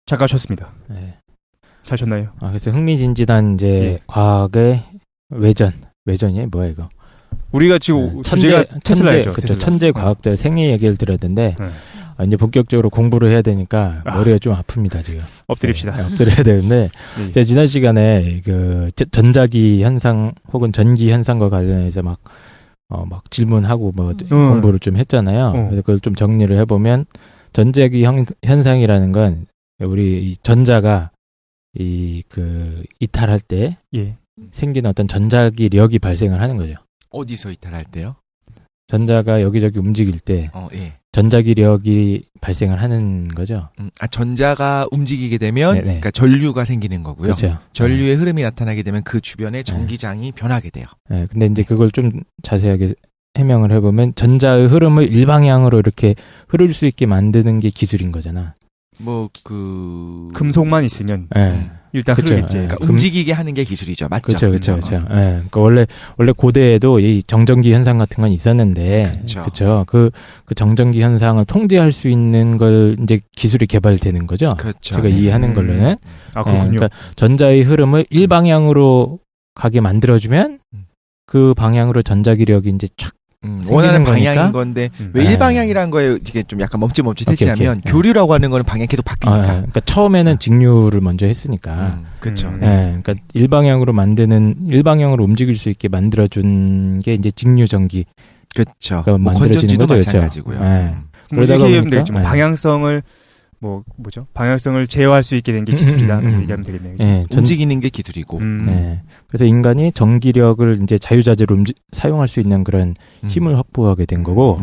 잠깐 쉬었습니다. 네. 잘 쉬었나요? 그래서 흥미진진한 이제 예. 과학의 외전이에요? 뭐야 이거? 우리가 지금 주제가 테슬라죠. 그렇죠. 천재 과학자의 생애 얘기를 들었는데 이제 본격적으로 공부를 해야 되니까 머리가 좀 아픕니다 지금. 엎드립시다. 네, 엎드려야 되는데 제가 지난 시간에 그 전자기 현상 혹은 전기 현상과 관련해서 막 질문하고 공부를 좀 했잖아요. 그래서 그걸 좀 정리를 해보면 전자기 현상이라는 건 우리 이 전자가 이탈할 때 생기는 어떤 전자기력이 발생을 하는 거죠. 어디서 이탈할 때요? 전자가 여기저기 움직일 때 전자기력이 발생을 하는 거죠. 전자가 움직이게 되면 그러니까 전류가 생기는 거고요. 그렇죠. 전류의 흐름이 나타나게 되면 그 주변에 전기장이 변하게 돼요. 네, 근데 이제 그걸 좀 자세하게 해명을 해보면 전자의 흐름을 일방향으로 이렇게 흐를 수 있게 만드는 게 기술인 거잖아. 금속만 있으면 일단 그쵸. 흐르겠지. 그러니까 움직이게 하는 게 기술이죠. 맞죠? 그렇죠. 그러니까 원래 고대에도 이 정전기 현상 같은 건 있었는데, 그렇죠. 그 정전기 현상을 통제할 수 있는 걸 이제 기술이 개발되는 거죠. 그렇죠. 제가 이해하는 걸로는. 그렇군요. 그러니까 전자의 흐름을 일방향으로 가게 만들어주면 그 방향으로 전자기력이 이제 촥 원하는 방향인 건데 왜 일방향이라는 거에 이게 좀 약간 멈칫멈칫했지만 교류라고 하는 거는 방향이 계속 바뀌니까. 그러니까 처음에는 직류를 먼저 했으니까. 그렇죠. 그러니까 일방향으로 움직일 수 있게 만들어준 게 이제 직류 전기. 그렇죠. 만들어지는 거죠. 마찬가지고요. 그러다가 보니까 방향성을 방향성을 제어할 수 있게 된 게 기술이다. 얘기하면 되겠네요. 움직이는 게 기술이고. 그래서 인간이 전기력을 이제 자유자재로 사용할 수 있는 그런 힘을 확보하게 된 거고,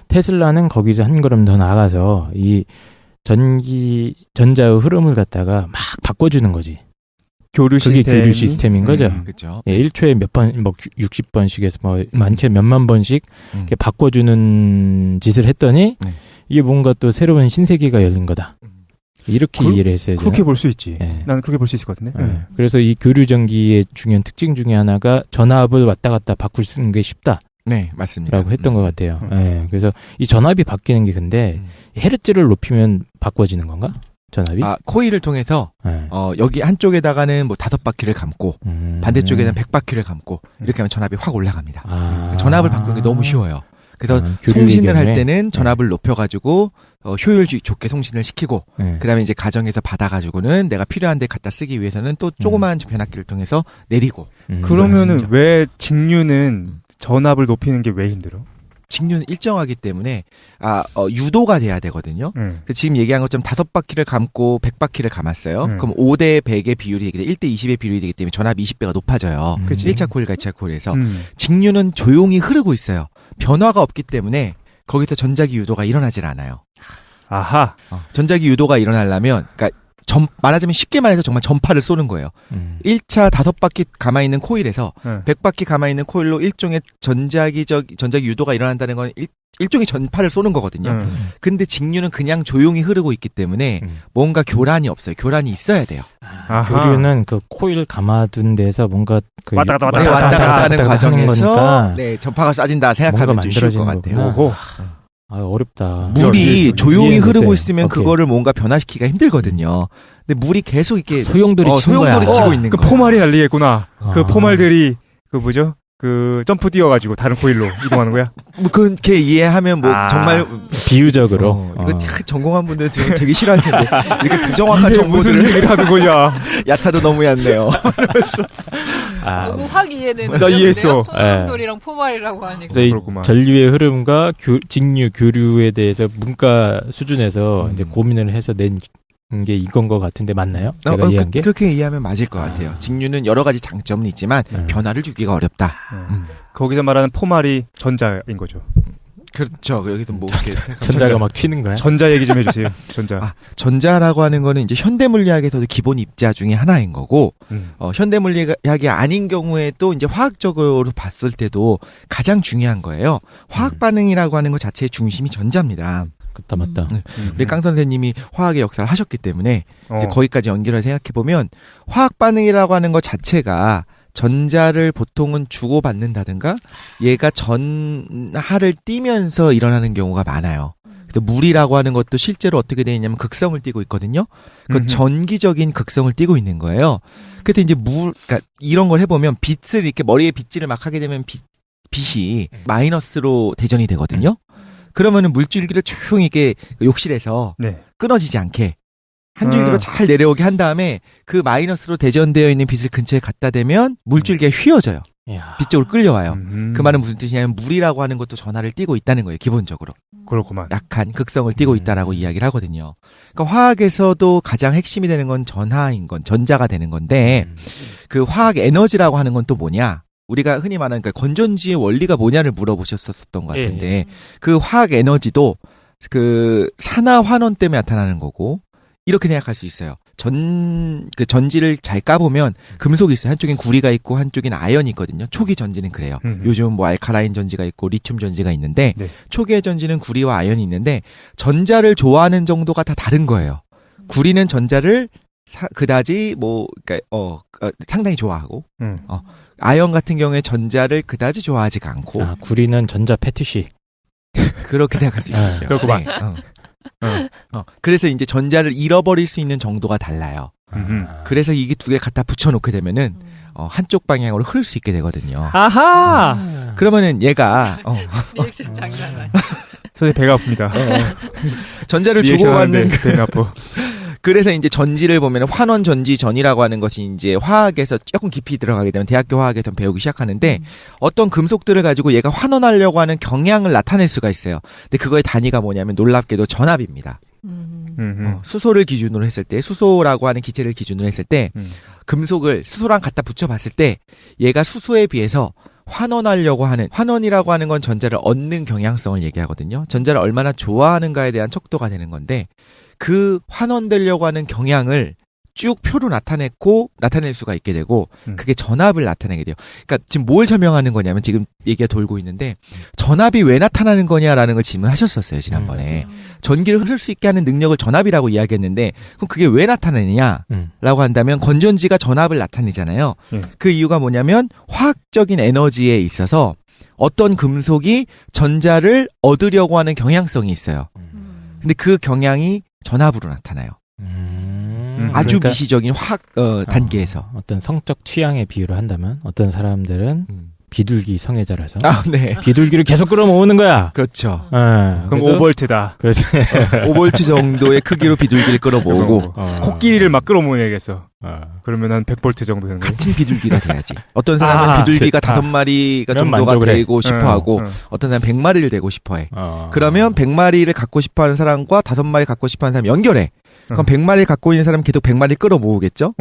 테슬라는 거기서 한 걸음 더 나아가서 이 전자의 흐름을 갖다가 막 바꿔주는 거지. 그게 교류 시스템인 거죠. 그렇죠. 1초에 몇 번, 60번씩에서 많게 몇만 번씩 이렇게 바꿔주는 짓을 했더니 이게 뭔가 또 새로운 신세계가 열린 거다. 이렇게 이해를 했어요. 그렇게 볼 수 있지. 나는 그렇게 볼 수 있을 것 같은데. 그래서 이 교류 전기의 중요한 특징 중에 하나가 전압을 왔다 갔다 바꿀 수 있는 게 쉽다. 네, 맞습니다. 라고 했던 것 같아요. 그래서 이 전압이 바뀌는 게 근데 헤르츠를 높이면 바꿔지는 건가? 전압이? 코일을 통해서 여기 한쪽에다가는 5바퀴를 감고 반대쪽에는 100바퀴를 감고 이렇게 하면 전압이 확 올라갑니다. 전압을 바꾸는 게 너무 쉬워요. 그래서 송신을 할 때는 전압을 높여가지고 효율 좋게 송신을 시키고 그다음에 이제 가정에서 받아가지고는 내가 필요한 데 갖다 쓰기 위해서는 또 조그마한 변압기를 통해서 내리고. 그러면은 왜 직류는 전압을 높이는 게 왜 힘들어? 직류는 일정하기 때문에 유도가 돼야 되거든요. 지금 얘기한 것처럼 5바퀴를 감고 100바퀴를 감았어요. 그럼 5대 100의 비율이 1대 20의 비율이 되기 때문에 전압이 20배가 높아져요. 1차 코일과 2차 코일에서. 직류는 조용히 흐르고 있어요. 변화가 없기 때문에 거기서 전자기 유도가 일어나질 않아요. 아하. 전자기 유도가 일어나려면, 그러니까 말하자면 쉽게 말해서 정말 전파를 쏘는 거예요. 1차 5바퀴 감아있는 코일에서 100바퀴 감아있는 코일로 일종의 전자기 유도가 일어난다는 건 일종의 전파를 쏘는 거거든요. 근데 직류는 그냥 조용히 흐르고 있기 때문에 뭔가 교란이 없어요. 교란이 있어야 돼요. 교류는 그 코일 감아둔 데서 뭔가 왔다 갔다 하는 과정에서 전파가 쏴진다 생각하면 좀 쉬울 것 같아요. 어렵다. 물이 조용히 흐르고 있으면 그거를 뭔가 변화시키기가 힘들거든요. 근데 물이 계속 이렇게 소용돌이 치고 있는 그 거야. 포말이 날리겠구나. 그 포말들이 점프 뛰어가지고 다른 코일로 이동하는 거야? 그렇게 이해하면 정말 비유적으로 이거 전공한 분들 지금 되게 싫어할 텐데 이렇게 부정확한 정보들을 무슨 얘기를 하는 거냐? 야타도 너무 얕네요. 너무 확 이해되는. 나 이해했어. 소용돌이랑 포말이라고 하니까. 전류의 흐름과 직류 교류에 대해서 문과 수준에서 이제 고민을 해서 낸 게 이건 것 같은데 맞나요? 제가 이해한 게? 그렇게 이해하면 맞을 것 같아요. 직류는 여러 가지 장점은 있지만 변화를 주기가 어렵다. 거기서 말하는 포말이 전자인 거죠. 그렇죠. 여기도 전자가 막 튀는 거야? 전자 얘기 좀 해주세요. 전자라고 하는 거는 이제 현대물리학에서도 기본 입자 중에 하나인 거고, 현대물리학이 아닌 경우에도 이제 화학적으로 봤을 때도 가장 중요한 거예요. 화학 반응이라고 하는 것 자체의 중심이 전자입니다. 맞다. 우리 깡 선생님이 화학의 역사를 하셨기 때문에 이제 거기까지 연결을 생각해보면 화학 반응이라고 하는 것 자체가 전자를 보통은 주고받는다든가 얘가 전하를 띠면서 일어나는 경우가 많아요. 물이라고 하는 것도 실제로 어떻게 되어 있냐면 극성을 띠고 있거든요. 그 전기적인 극성을 띠고 있는 거예요. 그래서 이제 그러니까 이런 걸 해보면 빛을 이렇게 머리에 빗질을 막 하게 되면 빛이 마이너스로 대전이 되거든요. 그러면은 물줄기를 조용히 이렇게 욕실에서 네. 끊어지지 않게 한 줄기로 잘 내려오게 한 다음에 그 마이너스로 대전되어 있는 빛을 근처에 갖다 대면 물줄기가 휘어져요. 빛 쪽으로 끌려와요. 그 말은 무슨 뜻이냐면 물이라고 하는 것도 전하를 띠고 있다는 거예요. 기본적으로. 그렇구만. 약한 극성을 띠고 있다라고 이야기를 하거든요. 그러니까 화학에서도 가장 핵심이 되는 건 전하인 건 전자가 되는 건데 그 화학 에너지라고 하는 건 또 뭐냐? 우리가 흔히 말하는 그러니까 건전지의 원리가 뭐냐를 물어보셨었던 것 같은데 그 화학 에너지도 그 산화 환원 때문에 나타나는 거고 이렇게 생각할 수 있어요. 그 전지를 잘 까보면 금속이 있어요. 한쪽엔 구리가 있고 한쪽엔 아연이 있거든요. 초기 전지는 그래요. 요즘 뭐 알카라인 전지가 있고 리튬 전지가 있는데 네. 초기의 전지는 구리와 아연이 있는데 전자를 좋아하는 정도가 다 다른 거예요. 구리는 전자를 그다지 뭐 그러니까 상당히 좋아하고 아연 같은 경우에 전자를 그다지 좋아하지가 않고 구리는 전자 패티시 그렇게 생각할 수 있죠. 그렇구만. 네. 그래서 이제 전자를 잃어버릴 수 있는 정도가 달라요. 그래서 이게 두 개 갖다 붙여놓게 되면은 한쪽 방향으로 흐를 수 있게 되거든요. 아하. 그러면은 얘가 리액션 장난 아니야. 선생님 배가 아픕니다. 전자를 주고받는 배가 아파. 그래서 이제 전지를 보면 환원 전지 전이라고 하는 것이 이제 화학에서 조금 깊이 들어가게 되면 대학교 화학에서 배우기 시작하는데 어떤 금속들을 가지고 얘가 환원하려고 하는 경향을 나타낼 수가 있어요. 근데 그거의 단위가 뭐냐면 놀랍게도 전압입니다. 수소를 기준으로 했을 때 수소라고 하는 기체를 기준으로 했을 때 금속을 수소랑 갖다 붙여봤을 때 얘가 수소에 비해서 환원하려고 하는 환원이라고 하는 건 전자를 얻는 경향성을 얘기하거든요. 전자를 얼마나 좋아하는가에 대한 척도가 되는 건데 그 환원되려고 하는 경향을 쭉 표로 나타낼 수가 있게 되고 그게 전압을 나타내게 돼요. 그러니까 지금 뭘 설명하는 거냐면 지금 얘기가 돌고 있는데 전압이 왜 나타나는 거냐라는 걸 질문하셨었어요. 지난번에. 전기를 흐를 수 있게 하는 능력을 전압이라고 이야기했는데 그럼 그게 왜 나타나느냐라고 한다면 건전지가 전압을 나타내잖아요. 그 이유가 뭐냐면 화학적인 에너지에 있어서 어떤 금속이 전자를 얻으려고 하는 경향성이 있어요. 근데 그 경향이 전압으로 나타나요. 아주 그러니까, 미시적인 단계에서. 어떤 성적 취향의 비유를 한다면 어떤 사람들은 비둘기 성애자라서 네. 비둘기를 계속 끌어모으는 거야. 그렇죠. 그럼 5볼트다. 그래서 5볼트 정도의 크기로 비둘기를 끌어모으고 코끼리를 막 끌어모으야겠어. 그러면 한 100볼트 정도 되는 거예요. 같은 비둘기가 돼야지. 어떤 사람은 비둘기가 5마리가 정도가 되고 싶어하고 어떤 사람은 100마리를 되고 싶어해. 그러면 100마리를 갖고 싶어하는 사람과 5마리 갖고 싶어하는 사람 연결해. 그럼 100마리 갖고 있는 사람은 계속 100마리 끌어모으겠죠?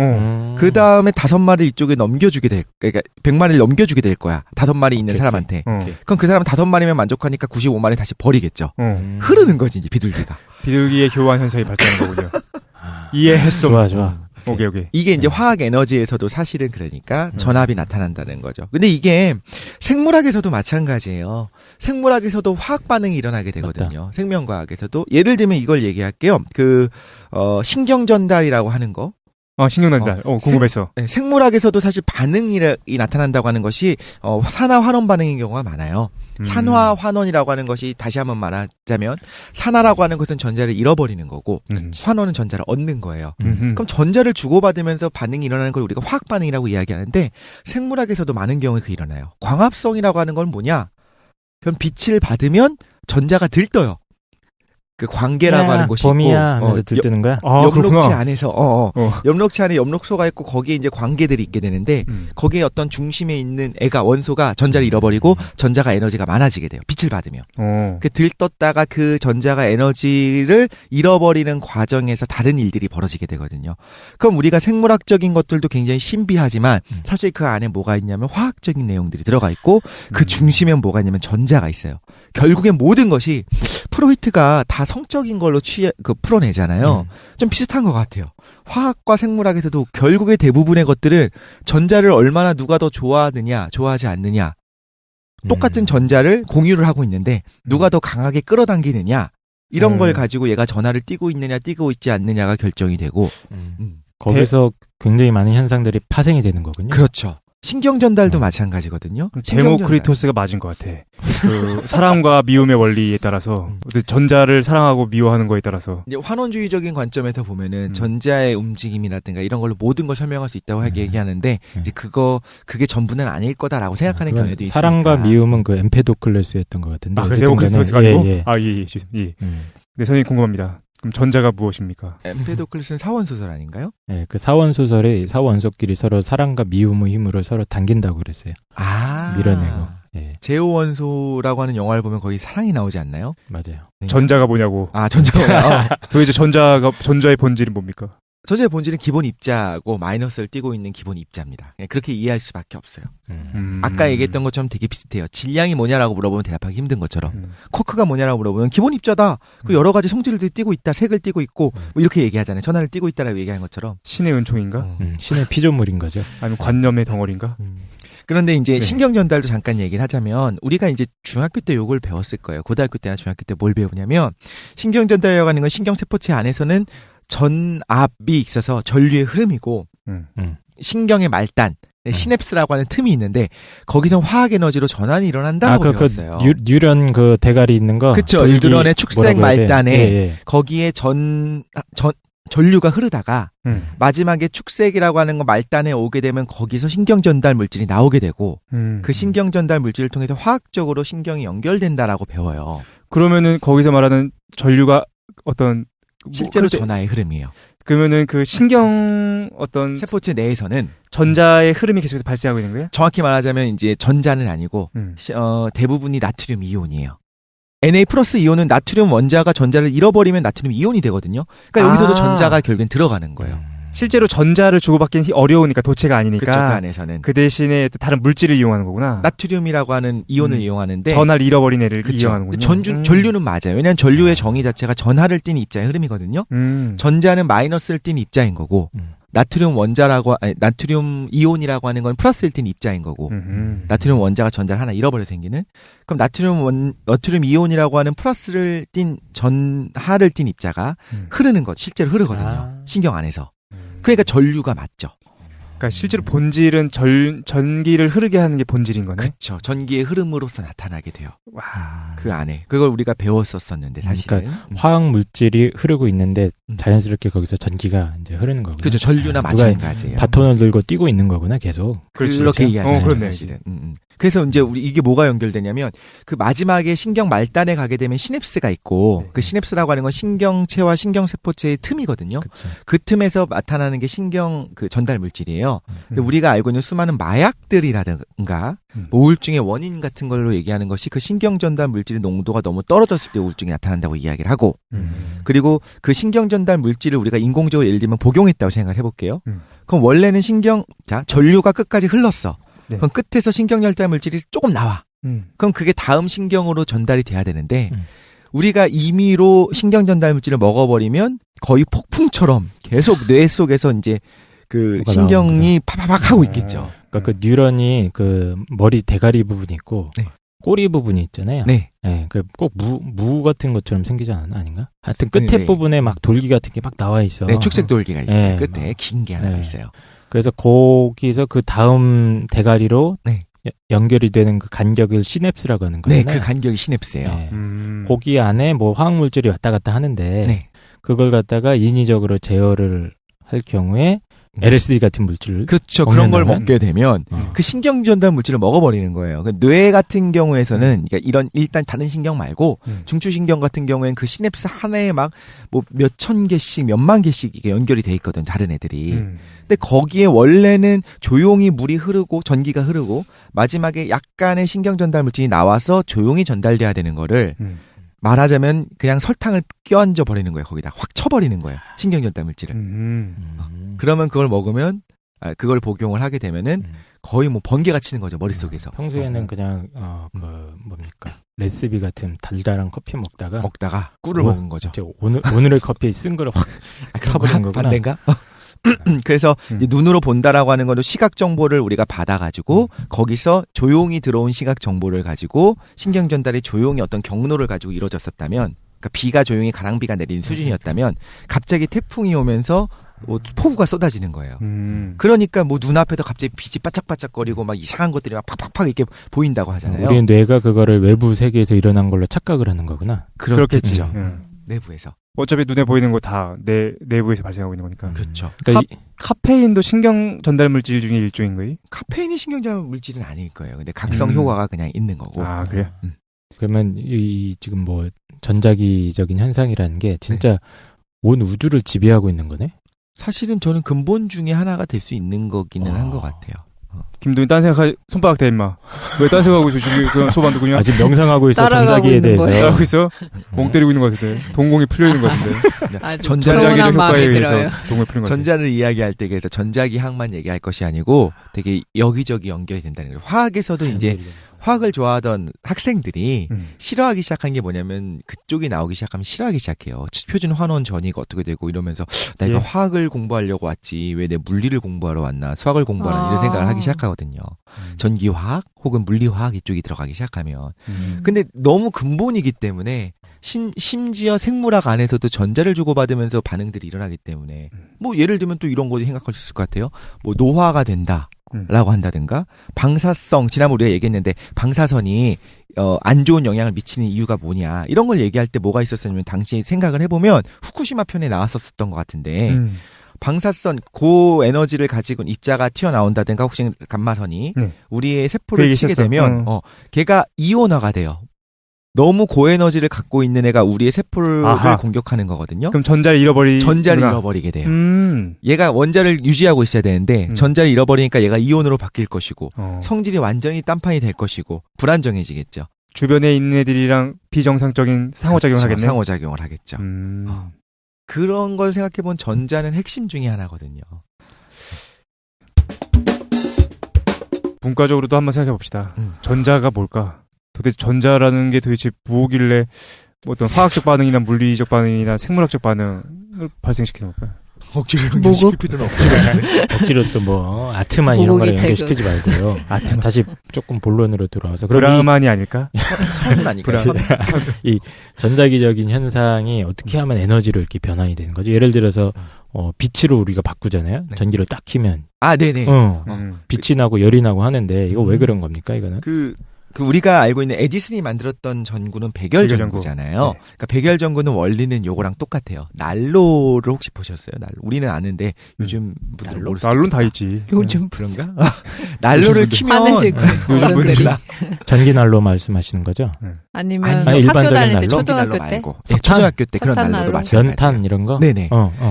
그 다음에 5마리 이쪽에 그러니까 100마리를 넘겨주게 될 거야. 5마리 있는 사람한테. 그럼 그 사람은 5마리면 만족하니까 95마리 다시 버리겠죠? 흐르는 거지, 이제 비둘기가. 비둘기의 교환 현상이 발생하는 거군요. 이해했어. 좋아. 오케이. 이게 이제 화학 에너지에서도 사실은 그러니까 전압이 나타난다는 거죠. 근데 이게 생물학에서도 마찬가지예요. 생물학에서도 화학 반응이 일어나게 되거든요. 맞다. 생명과학에서도 예를 들면 이걸 얘기할게요. 신경 전달이라고 하는 거. 신경 전달. 궁금해서. 생물학에서도 사실 반응이 나타난다고 하는 것이 산화 환원 반응인 경우가 많아요. 산화 환원이라고 하는 것이 다시 한번 말하자면 산화라고 하는 것은 전자를 잃어버리는 거고 환원은 전자를 얻는 거예요. 그럼 전자를 주고받으면서 반응이 일어나는 걸 우리가 화학 반응이라고 이야기하는데 생물학에서도 많은 경우에 그게 일어나요. 광합성이라고 하는 건 뭐냐? 그럼 빛을 받으면 전자가 들떠요. 그 광계라고 하는 곳이 범이야 하면서 들뜨는 거야? 엽록체 안에서 엽록체 안에 엽록소가 있고 거기에 이제 광계들이 있게 되는데 거기에 어떤 중심에 있는 원소가 전자를 잃어버리고 전자가 에너지가 많아지게 돼요. 빛을 받으면. 그 들떴다가 그 전자가 에너지를 잃어버리는 과정에서 다른 일들이 벌어지게 되거든요. 그럼 우리가 생물학적인 것들도 굉장히 신비하지만 사실 그 안에 뭐가 있냐면 화학적인 내용들이 들어가 있고 그 중심에 뭐가 있냐면 전자가 있어요. 결국엔 모든 것이 프로이트가 다 성적인 걸로 풀어내잖아요. 좀 비슷한 것 같아요. 화학과 생물학에서도 결국에 대부분의 것들은 전자를 얼마나 누가 더 좋아하느냐, 좋아하지 않느냐. 똑같은 전자를 공유를 하고 있는데 누가 더 강하게 끌어당기느냐. 이런 걸 가지고 얘가 전하를 띠고 있느냐, 띠고 있지 않느냐가 결정이 되고. 거기서 굉장히 많은 현상들이 파생이 되는 거군요. 그렇죠. 신경 전달도 마찬가지거든요. 데모크리토스가 맞은 것 같아. 그 사랑과 미움의 원리에 따라서 전자를 사랑하고 미워하는 거에 따라서 이제 환원주의적인 관점에서 보면은 전자의 움직임이라든가 이런 걸로 모든 걸 설명할 수 있다고 얘기하는데 이제 그게 전부는 아닐 거다라고 생각하는 경우도 있습니다. 사랑과 미움은 그 엠페도클레스였던 것 같은데. 아, 데모크리토스가 아니고? 예. 네, 선생님 궁금합니다. 그럼 전자가 무엇입니까? 엠페도클레스는 사원소설 아닌가요? 네, 그 사원소설의 사원소끼리 서로 사랑과 미움의 힘으로 서로 당긴다고 그랬어요. 밀어내고. 예. 제오원소라고 하는 영화를 보면 거기 사랑이 나오지 않나요? 맞아요. 전자가 뭐냐고. 전자가. 도대체 전자의 본질은 뭡니까? 전자의 본질은 기본 입자고 마이너스를 띄고 있는 기본 입자입니다. 그렇게 이해할 수밖에 없어요. 아까 얘기했던 것처럼 되게 비슷해요. 질량이 뭐냐라고 물어보면 대답하기 힘든 것처럼 쿼크가 뭐냐라고 물어보면 기본 입자다. 그 여러 가지 성질을 띄고 있다. 색을 띄고 있고 뭐 이렇게 얘기하잖아요. 전하를 띄고 있다라고 얘기하는 것처럼. 신의 은총인가? 신의 피조물인 거죠. 아니면 관념의 덩어리인가? 그런데 이제 신경전달도 잠깐 얘기를 하자면 우리가 이제 중학교 때 요걸 배웠을 거예요. 고등학교 때나 중학교 때 뭘 배우냐면 신경전달이라고 하는 건 신경세포체 안에서는 전압이 있어서 전류의 흐름이고 신경의 말단 시냅스라고 하는 틈이 있는데 거기서 화학 에너지로 전환이 일어난다고 배웠어요. 그 뉴런 그 대가리 있는 거. 그렇죠. 뉴런의 축색 말단에 거기에 전류가 흐르다가 마지막에 축색이라고 하는 거 말단에 오게 되면 거기서 신경전달 물질이 나오게 되고 그 신경전달 물질을 통해서 화학적으로 신경이 연결된다라고 배워요. 그러면은 거기서 말하는 전류가 어떤 실제로 전하의 흐름이에요. 그러면은 그 신경 어떤 세포체 내에서는 전자의 흐름이 계속해서 발생하고 있는 거예요? 정확히 말하자면 이제 전자는 아니고 대부분이 나트륨 이온이에요. Na 플러스 이온은 나트륨 원자가 전자를 잃어버리면 나트륨 이온이 되거든요. 그러니까 여기서도 전자가 결국엔 들어가는 거예요. 실제로 전자를 주고받기는 어려우니까 도체가 아니니까. 그쪽 안에서는. 그 대신에 다른 물질을 이용하는 거구나. 나트륨이라고 하는 이온을 이용하는데. 전하를 잃어버린 애를 이용하는군요. 전류는 맞아요. 왜냐하면 전류의 정의 자체가 전하를 띠는 입자의 흐름이거든요. 전자는 마이너스를 띠는 입자인 거고. 나트륨 이온이라고 하는 건 플러스를 띤 입자인 거고 나트륨 원자가 전자를 하나 잃어버려 생기는 그럼 나트륨 이온이라고 하는 플러스를 띤 전하를 띤 입자가 흐르는 것 실제로 흐르거든요. 신경 안에서. 그러니까 전류가 맞죠. 그러니까 실제로 본질은 전기를 흐르게 하는 게 본질인 거네. 그렇죠. 전기의 흐름으로서 나타나게 돼요. 와. 그 안에 그걸 우리가 배웠었었는데 사실은 그러니까 화학 물질이 흐르고 있는데 자연스럽게 거기서 전기가 이제 흐르는 거구나. 그렇죠. 전류나 마찬가지예요. 바톤을 들고 뛰고 있는 거구나 계속. 그렇게 이해하죠. 그렇네. 사실은. 그래서 이제 이게 뭐가 연결되냐면 그 마지막에 신경 말단에 가게 되면 시냅스가 있고 그 시냅스라고 하는 건 신경체와 신경세포체의 틈이거든요. 그쵸. 그 틈에서 나타나는 게 신경 그 전달 물질이에요. 근데 우리가 알고 있는 수많은 마약들이라든가 우울증의 원인 같은 걸로 얘기하는 것이 그 신경 전달 물질의 농도가 너무 떨어졌을 때 우울증이 나타난다고 이야기를 하고 그리고 그 신경 전달 물질을 우리가 인공적으로 예를 들면 복용했다고 생각을 해볼게요. 그럼 원래는 전류가 끝까지 흘렀어. 네. 그럼 끝에서 신경전달 물질이 조금 나와. 그럼 그게 다음 신경으로 전달이 돼야 되는데 우리가 임의로 신경전달 물질을 먹어버리면 거의 폭풍처럼 계속 뇌 속에서 이제 그 신경이 파파박 하고 있겠죠. 그러니까 그 뉴런이 그 머리 대가리 부분이 있고 꼬리 부분이 있잖아요. 네. 네. 그 꼭 무 같은 것처럼 생기지 않았나 아닌가? 하여튼 끝에 부분에 막 돌기 같은 게 막 나와 있어. 네, 축색 돌기가 있어요. 끝에 긴 게 하나 있어요. 그래서 거기서 그 다음 대가리로 연결이 되는 그 간격을 시냅스라고 하는 거예요. 네, 그 간격이 시냅스예요. 네. 거기 안에 뭐 화학 물질이 왔다 갔다 하는데 그걸 갖다가 인위적으로 제어를 할 경우에 LSD 같은 물질을 그렇죠. 그런 걸 먹게 되면 그 신경 전달 물질을 먹어버리는 거예요. 뇌 같은 경우에서는 그러니까 일단 다른 신경 말고 중추신경 같은 경우에는 그 시냅스 하나에 막 뭐 몇천 개씩 몇만 개씩 이게 연결이 돼 있거든. 다른 애들이. 근데 거기에 원래는 조용히 물이 흐르고 전기가 흐르고 마지막에 약간의 신경 전달 물질이 나와서 조용히 전달돼야 되는 거를 말하자면 그냥 설탕을 껴얹어 버리는 거예요. 거기다 확 쳐버리는 거예요. 신경 전달 물질을. 그러면 그걸 먹으면 그걸 복용을 하게 되면은 거의 뭐 번개가 치는 거죠. 머릿속에서. 평소에는 그냥 그 뭡니까? 레시피 같은 달달한 커피 먹다가 꿀을 먹은 거죠. 오늘의 커피에 쓴 거를 확 타버린 거구나. 반대인가? 그래서 눈으로 본다라고 하는 거는 시각 정보를 우리가 받아가지고 거기서 조용히 들어온 시각 정보를 가지고 신경 전달이 조용히 어떤 경로를 가지고 이루어졌었다면, 그러니까 비가 조용히 가랑비가 내리는 수준이었다면 갑자기 태풍이 오면서 폭우가 쏟아지는 거예요. 그러니까 뭐 눈앞에서 갑자기 빛이 반짝반짝거리고 막 이상한 것들이 막 팍팍팍 이렇게 보인다고 하잖아요. 우리 뇌가 그거를 외부 세계에서 일어난 걸로 착각을 하는 거구나. 그렇겠죠. 내부에서. 어차피 눈에 보이는 거 다 내 내부에서 발생하고 있는 거니까. 그렇죠. 그러니까 카페인도 신경 전달 물질 중에 일종인 거예요? 카페인이 신경 전달 물질은 아닐 거예요. 근데 각성 효과가 그냥 있는 거고. 아, 그래요? 그러면 이 지금 뭐 전자기적인 현상이라는 게 진짜 온 우주를 지배하고 있는 거네? 사실은 저는 근본 중에 하나가 될 수 있는 거기는 한 것 같아요. 김도인 딴 생각하 손바닥 대 임마. 왜 딴 생각하고 있어? 지금 그냥 소반두군요. 아직 명상하고 있어. 전자기에 대해서. 따라가고 있어? 멍 때리고 있는 것 같은데. 동공이 풀려 있는 것 같은데. 전자기의 효과에 의해서 동공이 풀린 것 같은데. 전자를 이야기할 때 그래서 전자기학만 얘기할 것이 아니고 되게 여기저기 연결이 된다는 거예요. 화학에서도 이제 화학을 좋아하던 학생들이 싫어하기 시작한 게 뭐냐면 그쪽이 나오기 시작하면 싫어하기 시작해요. 표준 환원 전이가 어떻게 되고 이러면서 내가 화학을 공부하려고 왔지 왜 내 물리를 공부하러 왔나 수학을 공부하러 이런 생각을 하기 시작하거든요. 전기화학 혹은 물리화학 이쪽이 들어가기 시작하면. 근데 너무 근본이기 때문에 심지어 생물학 안에서도 전자를 주고받으면서 반응들이 일어나기 때문에 뭐 예를 들면 또 이런 거 생각할 수 있을 것 같아요. 뭐 노화가 된다. 라고 한다든가 방사성 지난번 우리가 얘기했는데 방사선이 안 좋은 영향을 미치는 이유가 뭐냐 이런 걸 얘기할 때 뭐가 있었냐면 당시 생각을 해보면 후쿠시마 편에 나왔었던 것 같은데 방사선 고에너지를 가지고 입자가 튀어나온다든가 혹시 감마선이 우리의 세포를 치게 되면 걔가 이온화가 돼요. 너무 고에너지를 갖고 있는 애가 우리의 세포를 공격하는 거거든요. 그럼 전자를 잃어버리게 돼요. 얘가 원자를 유지하고 있어야 되는데 전자를 잃어버리니까 얘가 이온으로 바뀔 것이고 성질이 완전히 딴판이 될 것이고 불안정해지겠죠. 주변에 있는 애들이랑 비정상적인 상호작용을 그렇죠. 하겠네. 상호작용을 하겠죠. 그런 걸 생각해본 전자는 핵심 중에 하나거든요. 문과적으로도 한번 생각해봅시다. 전자가 뭘까? 도대체 전자라는 게 도대체 뭐길래 어떤 화학적 반응이나 물리적 반응이나 생물학적 반응을 발생시키는 걸까요? 억지로 연결시킬 필요는 없죠. 억지로 또 뭐 아트만 이런 거를 연결시키지 말고요. 아트 다시 조금 본론으로 돌아와서 브라만이 아닐까? 설은 아닐까? 이 전자기적인 현상이 어떻게 하면 에너지로 이렇게 변환이 되는 거죠? 예를 들어서 빛으로 우리가 바꾸잖아요. 네. 전기를 딱 키면 네네. 빛이 나고 열이 나고 하는데 이거 왜 그런 겁니까? 이거는 그 우리가 알고 있는 에디슨이 만들었던 전구는 백열전구잖아요. 네. 그러니까 백열전구는 원리는 요거랑 똑같아요. 난로를 혹시 보셨어요? 난로. 우리는 아는데 요즘 분들 난로는 다 있지. 요즘 그런가? 난로를 키면 요즘 분들이 전기 난로 말씀하시는 거죠? 아니면 아니, 학교 일반적인 다닐 때 난로? 초등학교 때 말고. 네, 초등학교 때 그런 난로도 마찬가지예요. 연탄 이런 거? 네네.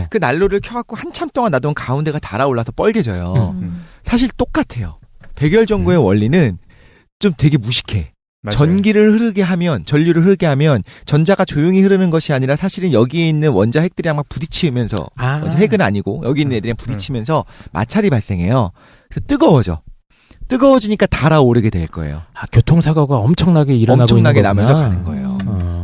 그 난로를 켜갖고 한참 동안 놔두면 가운데가 달아올라서 뻘개져요. 사실 똑같아요. 백열전구의 원리는 좀 되게 무식해. 맞아요. 전기를 흐르게 하면, 전류를 흐르게 하면 전자가 조용히 흐르는 것이 아니라 사실은 여기에 있는 원자 핵들이랑 막 부딪히면서 원자 핵은 아니고 여기 있는 애들이랑 부딪히면서 마찰이 발생해요. 그래서 뜨거워지니까 달아오르게 될 거예요. 교통사고가 엄청나게 일어나고 엄청나게 나면서 가는 거예요.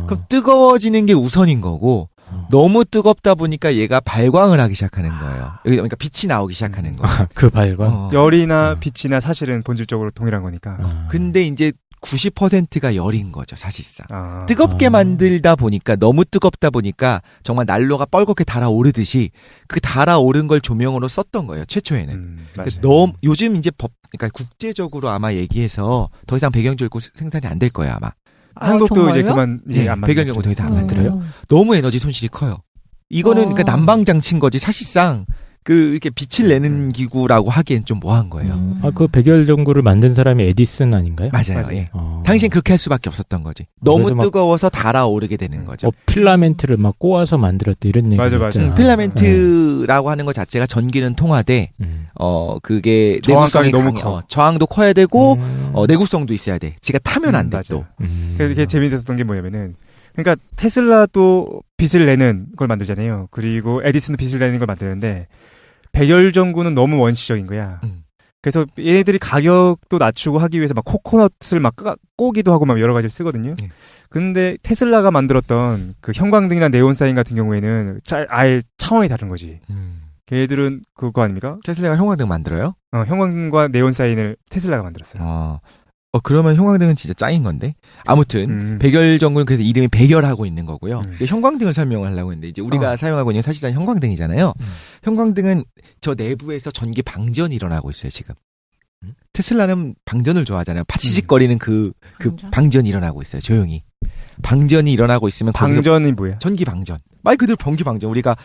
그럼 뜨거워지는 게 우선인 거고 너무 뜨겁다 보니까 얘가 발광을 하기 시작하는 거예요. 그러니까 빛이 나오기 시작하는 거예요. 그 발광? 열이나 빛이나 사실은 본질적으로 동일한 거니까. 근데 이제 90%가 열인 거죠, 사실상. 뜨겁게 만들다 보니까 너무 뜨겁다 보니까 정말 난로가 뻘겋게 달아오르듯이 그 달아오른 걸 조명으로 썼던 거예요, 최초에는. 요즘 이제 그러니까 국제적으로 아마 얘기해서 더 이상 백열전구 생산이 안 될 거예요, 아마. 한국도 정말요? 이제 그만 안 백열전구 더 이상 안 만들어요. 너무 에너지 손실이 커요. 이거는 그러니까 난방장치인 거지 사실상 이렇게 빛을 내는 기구라고 하기엔 좀 뭐한 거예요. 그 백열전구를 만든 사람이 에디슨 아닌가요? 맞아요. 예. 당신 그렇게 할 수밖에 없었던 거지. 너무 뜨거워서 달아오르게 되는 거죠. 필라멘트를 막 꼬아서 만들었다 이런 얘기. 맞아. 필라멘트라고 하는 것 자체가 전기는 통하되 그게 저항성이 너무 커. 저항도 커야 되고 내구성도 있어야 돼. 지가 타면 안 돼 또. 그게 재미있었던 게 뭐냐면은. 그러니까 테슬라도 빛을 내는 걸 만들잖아요. 그리고 에디슨도 빛을 내는 걸 만드는데 백열전구는 너무 원시적인 거야. 그래서 얘네들이 가격도 낮추고 하기 위해서 막 코코넛을 막 꼬기도 하고 막 여러 가지를 쓰거든요. 근데 테슬라가 만들었던 그 형광등이나 네온사인 같은 경우에는 아예 차원이 다른 거지. 걔네들은 그거 아닙니까? 테슬라가 형광등 만들어요? 형광등과 네온사인을 테슬라가 만들었어요. 그러면 형광등은 진짜 짱인 건데. 아무튼 백열전구는 그래서 이름이 백열하고 있는 거고요. 형광등을 설명을 하려고 했는데 이제 우리가 사용하고 있는 사실은 형광등이잖아요. 형광등은 저 내부에서 전기 방전이 일어나고 있어요, 지금. 테슬라는 방전을 좋아하잖아요. 파치직거리는 그 방전이 일어나고 있어요, 조용히. 방전이 일어나고 있으면 방전이 뭐야? 전기 방전. 말 그대로 전기 방전. 우리가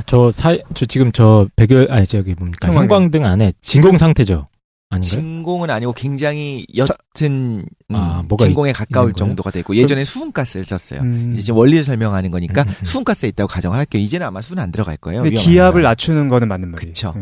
저 지금 형광등 안에 진공 상태죠. 아닌가요? 진공은 아니고 굉장히 옅은 진공에 가까울 정도가 되고 예전에 수분가스를 썼어요. 이제 지금 원리를 설명하는 거니까 수분가스에 있다고 가정을 할게요. 이제는 아마 수분 안 들어갈 거예요. 근데 기압을 낮추는 거는 맞는 말이에요. 그렇죠.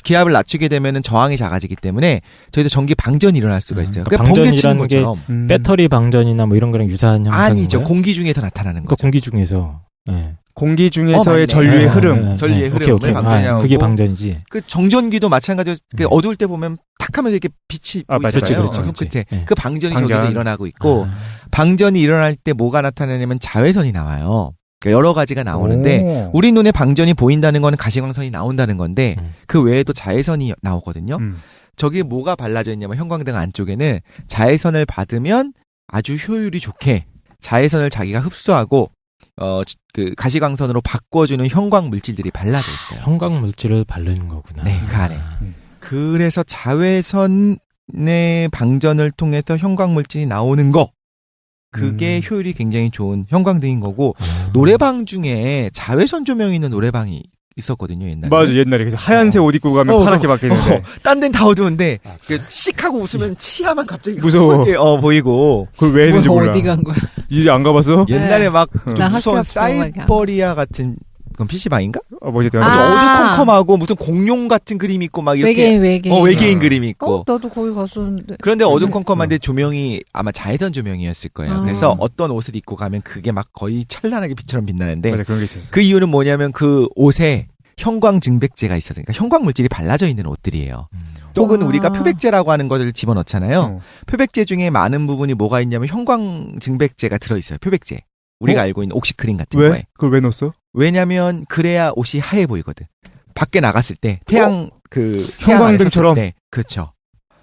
기압을 낮추게 되면은 저항이 작아지기 때문에 저희도 전기 방전이 일어날 수가 있어요. 그러니까 방전이라는 게 배터리 방전이나 뭐 이런 거랑 유사한 형상인가요? 아니죠. 공기 중에서 나타나는 거죠. 공기 중에서. 네. 공기 중에서의 전류의 흐름. 전류의 흐름을 방전이라고. 그게 방전이지. 그 정전기도 마찬가지로 어두울 때 보면 탁 하면 이렇게 빛이 보이잖아요. 손끝에. 그 방전이 저기도 일어나고 있고 방전이 일어날 때 뭐가 나타나냐면 자외선이 나와요. 그러니까 여러 가지가 나오는데 우리 눈에 방전이 보인다는 거는 가시광선이 나온다는 건데 그 외에도 자외선이 나오거든요. 저기 뭐가 발라져 있냐면 형광등 안쪽에는 자외선을 받으면 아주 효율이 좋게 자외선을 자기가 흡수하고 그 가시광선으로 바꿔주는 형광 물질들이 발라져 있어요. 형광 물질을 바르는 거구나. 네, 그 안에. 그래서 자외선의 방전을 통해서 형광 물질이 나오는 거. 그게 효율이 굉장히 좋은 형광등인 거고 노래방 중에 자외선 조명이 있는 노래방이 있었거든요, 옛날에. 맞아, 옛날에. 그래서 하얀색 옷 입고 가면 파랗게 바뀌는데. 딴 데는 다 어두운데, 씩 하고 웃으면 치아만 갑자기 무서워. 보이고. 그걸 왜 했는지 몰라. 어디 간 거야? 이제 안 가봤어? 옛날에 막 무서운 사이버리아 같은, 그건 PC방인가? 뭐지, 어두컴컴하고 무슨 공룡 같은 그림이 있고 막 이렇게. 외계인 그림이 있고. 나도 거기 갔었는데. 그런데 어두컴컴한데 조명이 아마 자외선 조명이었을 거예요. 그래서 어떤 옷을 입고 가면 그게 막 거의 찬란하게 빛처럼 빛나는데. 맞아, 그런 게 있었어. 그 이유는 뭐냐면 그 옷에 형광 증백제가 있어서 그러니까 형광 물질이 발라져 있는 옷들이에요. 혹은 우리가 표백제라고 하는 것을 집어넣잖아요. 표백제 중에 많은 부분이 뭐가 있냐면 형광 증백제가 들어있어요. 표백제. 우리가 알고 있는 옥시크린 같은 왜? 거에. 그걸 왜 넣었어? 왜냐면 그래야 옷이 하얘 보이거든. 밖에 나갔을 때 태양 형광등처럼. 네, 그렇죠.